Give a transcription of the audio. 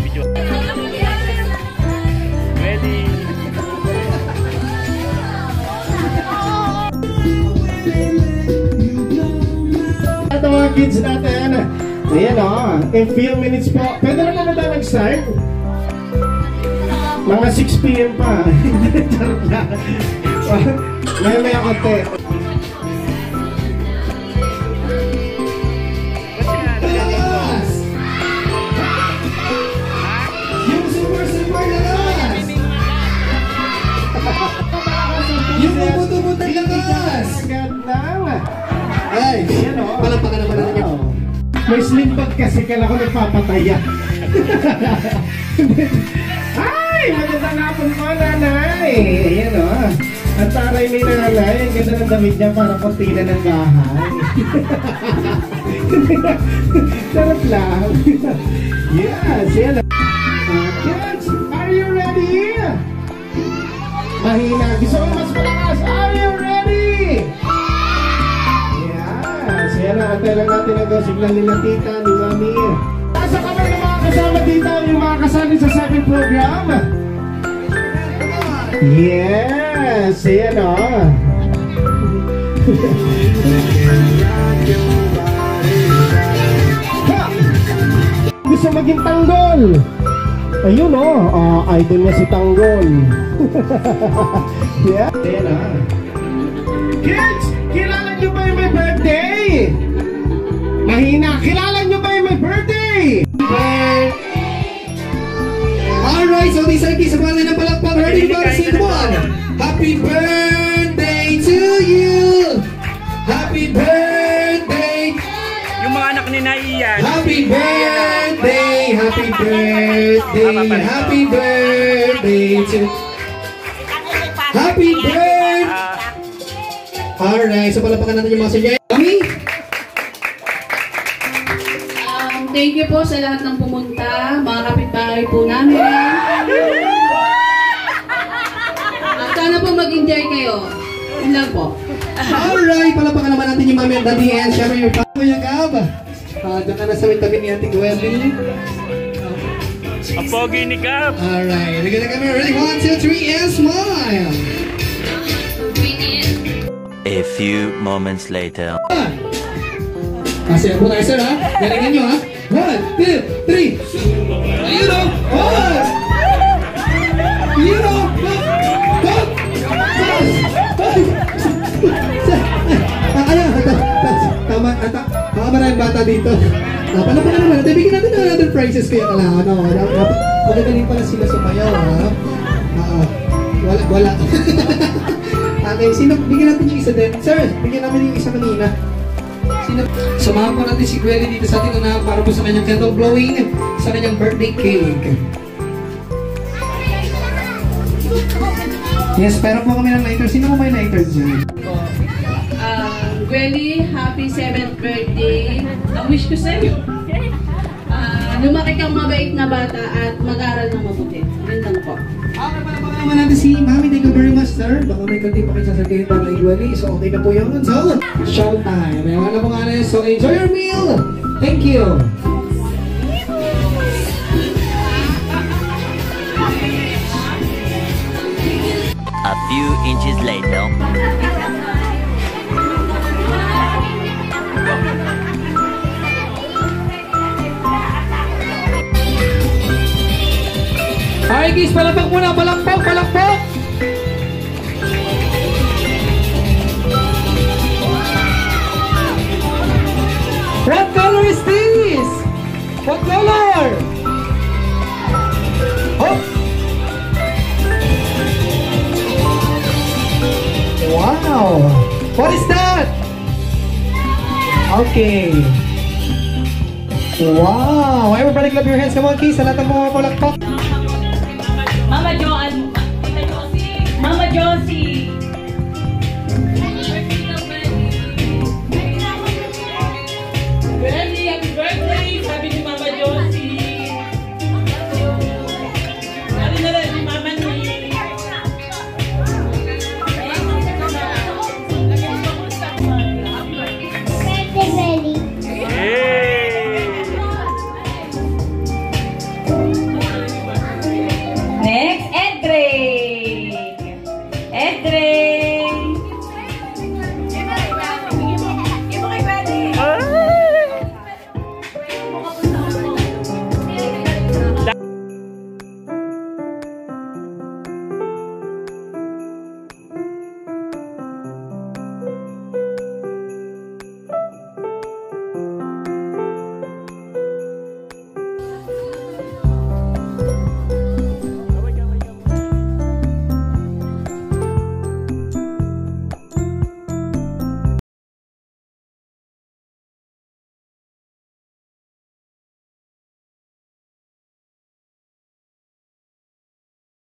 video. Ready? Ito mga kids natin. Ayan o, a few minutes po. Pwede na naman tayo nag-start? Mga 6 PM pa. Charot lang. May konti. Yung super lakas! Yung bubutubutang lakas! Ay, palampakan naman natin yun. May sling bag kasi kala ko nagpapataya. Ay, magandang hapon po, nanay. Ayan o. Ang taray ni nanay. Ang ganda ng damit niya, parang kortina ng bahay. Sarap lang. Yes, yan o. Kids, are you ready? Mahina. Gusto ko mas malakas. Are you ready? Yes, yan o. Antay lang natin ang signal nila tita, ni mami. Nasa kamay ng mga kasama dito, yung mga kasali sa 7 program. Yes, ayan o. Gusto maging tanggol. Ayun o, idol niya si Tanggol. Yeah, ayan o. Kids, kilala niyo ba yung may birthday? Mahina, kilala niyo ba yung may birthday? Alright, so these are sa pangalan ng palakpak. Ready for scene 1. Happy birthday to you. Happy birthday. Yung mga anak ni Naiyan. Happy birthday. Happy birthday. Happy birthday to Happy birthday. Alright, so palakpakan natin yung mga sanya. Kami? Thank you po sa lahat ng pumunta, mga kapitbahay po namin. Sana po mag-enjoy kayo. Yun lang po. Alright, palapakan naman natin yung mami and daddy and syempre yung Kuya Gab. Diyan ka na sa tabi ni Auntie Gwendy. Ang pogi ni Gab. Alright, look at the camera. Ready? 1, 2, 3, and smile! A few moments later. Kasi po tayo sir ha. Galingan nyo ha. 1, 2, 3. Ayun o. Oh! Ayun o. Tama. Baka maraming bata dito. Palapakan naman natin. Bigyan natin ng other prizes kaya kailangan. Magagaling pala sila sumayaw ha. Wala. Okay, bigyan natin yung isa din. Sir, bigyan namin yung isa kanina. Samahan po natin si Gweli dito sa ating unahan para po sa kanyang candle blowing sa kanyang birthday cake. Yes, pero po kami ng lighter. Sino mo may lighter dyan? Gweli, happy 7th birthday. Ang wish ko sa'yo. Lumaki kang mabait na bata at mag-aral ng mabuti. Yun lang po. Okay, palapaka naman natin si Mami. Thank you very much, sir. Baka may konti pa kayo sasabihin para kay Gweli. So, okay na po yun. So, showtime. May mga po nga na yun. So, enjoy your meal. Thank you. A few inches later. Alright guys, palakpak muna, palakpak! What color is this? What color? Oh! Wow! What is that? Okay. Wow! Everybody clap your hands. Come on, Keys. Sa lahat ng mga palakpak.